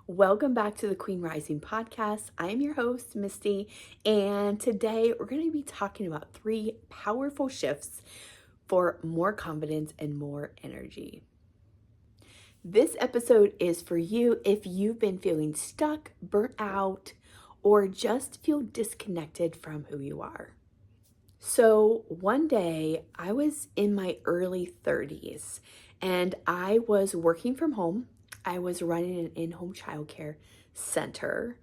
Welcome back to the Queen Rising podcast. I am your host, Misty, and today we're going to be talking about 3 powerful shifts for more confidence and more energy. This episode is for you if you've been feeling stuck, burnt out, or just feel disconnected from who you are. So one day I was in my early 30s and I was working from home. I was running an in-home childcare center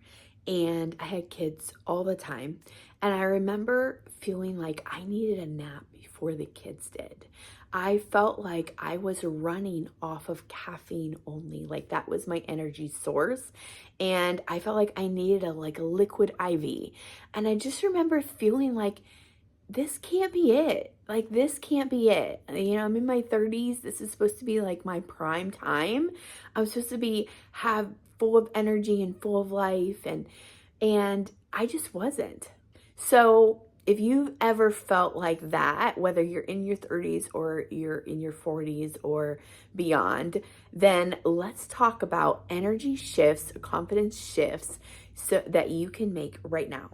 and I had kids all the time. And I remember feeling like I needed a nap before the kids did. I felt like I was running off of caffeine only, like that was my energy source. And I felt like I needed a liquid IV. And I just remember feeling like this can't be it. Like, this can't be it. You know, I'm in my 30s. This is supposed to be like my prime time. I'm supposed to be full of energy and full of life, and I just wasn't. So if you've ever felt like that, whether you're in your 30s or you're in your 40s or beyond, then let's talk about energy shifts, confidence shifts, so that you can make right now.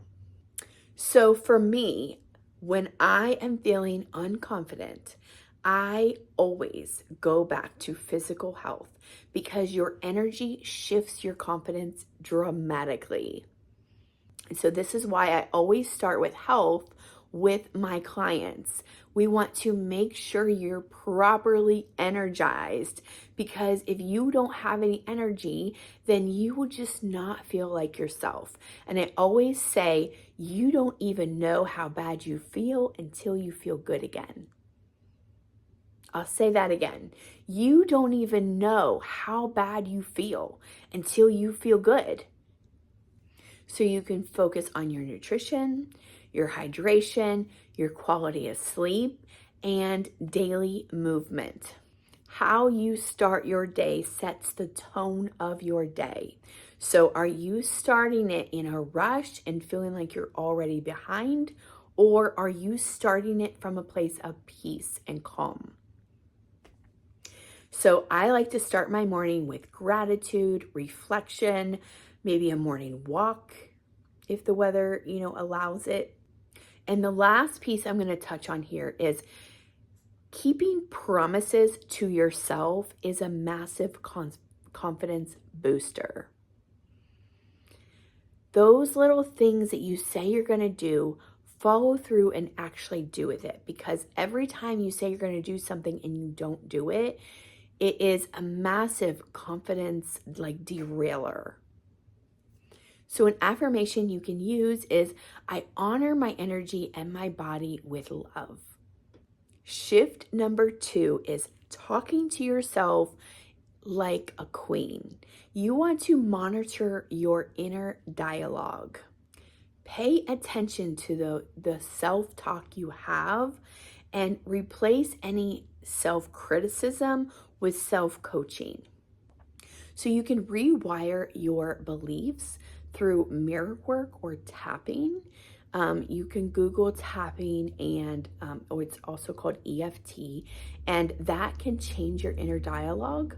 So for me, when I am feeling unconfident, I always go back to physical health because your energy shifts your confidence dramatically. And so this is why I always start with health with my clients. We want to make sure you're properly energized, because if you don't have any energy, then you will just not feel like yourself. And I always say, you don't even know how bad you feel until you feel good again. I'll say that again. You don't even know how bad you feel until you feel good. So you can focus on your nutrition, your hydration, your quality of sleep, and daily movement. How you start your day sets the tone of your day. So are you starting it in a rush and feeling like you're already behind, or are you starting it from a place of peace and calm? So I like to start my morning with gratitude, reflection, maybe a morning walk if the weather, allows it. And the last piece I'm going to touch on here is keeping promises to yourself is a massive confidence booster. Those little things that you say you're going to do, follow through and actually do with it. Because every time you say you're going to do something and you don't do it, it is a massive confidence derailer. So an affirmation you can use is, I honor my energy and my body with love. Shift number 2 is talking to yourself like a queen. You want to monitor your inner dialogue. Pay attention to the self-talk you have and replace any self-criticism with self-coaching. So you can rewire your beliefs through mirror work or tapping. You can Google tapping, and or it's also called EFT, and that can change your inner dialogue.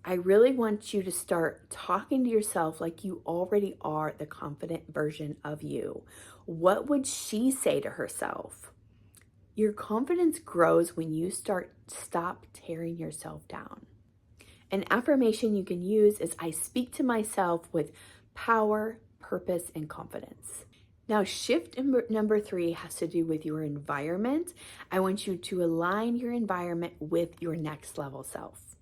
I really want you to start talking to yourself like you already are the confident version of you. What would she say to herself? Your confidence grows when you stop tearing yourself down. An affirmation you can use is, I speak to myself with power, purpose, and confidence. Now, shift number 3 has to do with your environment. I want you to align your environment with your next level self.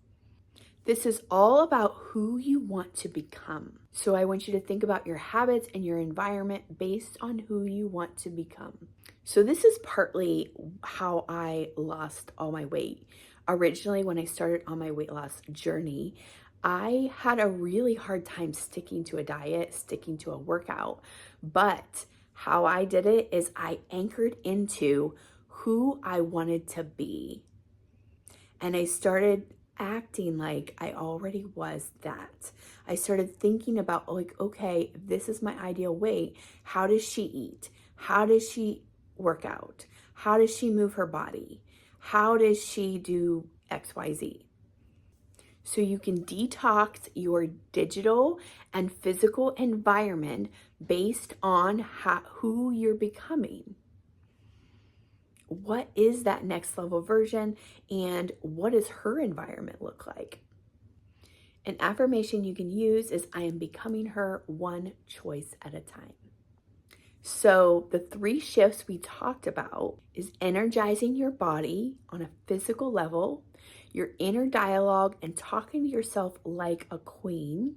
This is all about who you want to become. So I want you to think about your habits and your environment based on who you want to become. So this is partly how I lost all my weight. Originally, when I started on my weight loss journey, I had a really hard time sticking to a diet, sticking to a workout. But how I did it is I anchored into who I wanted to be. And I started acting like I already was that. I started thinking about okay, this is my ideal weight. How does she eat? How does she work out? How does she move her body? How does she do XYZ? so you can detox your digital and physical environment based on who you're becoming. What is that next level version, and what does her environment look like? An affirmation you can use is I am becoming her one choice at a time. So the 3 shifts we talked about is energizing your body on a physical level, your inner dialogue and talking to yourself like a queen,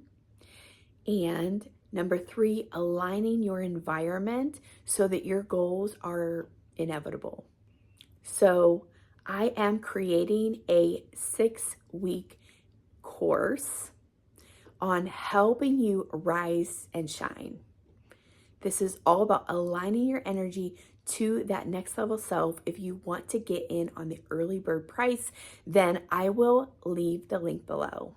and number 3, aligning your environment so that your goals are inevitable. So I am creating a 6-week course on helping you rise and shine. This is all about aligning your energy to that next level self. If you want to get in on the early bird price, then I will leave the link below.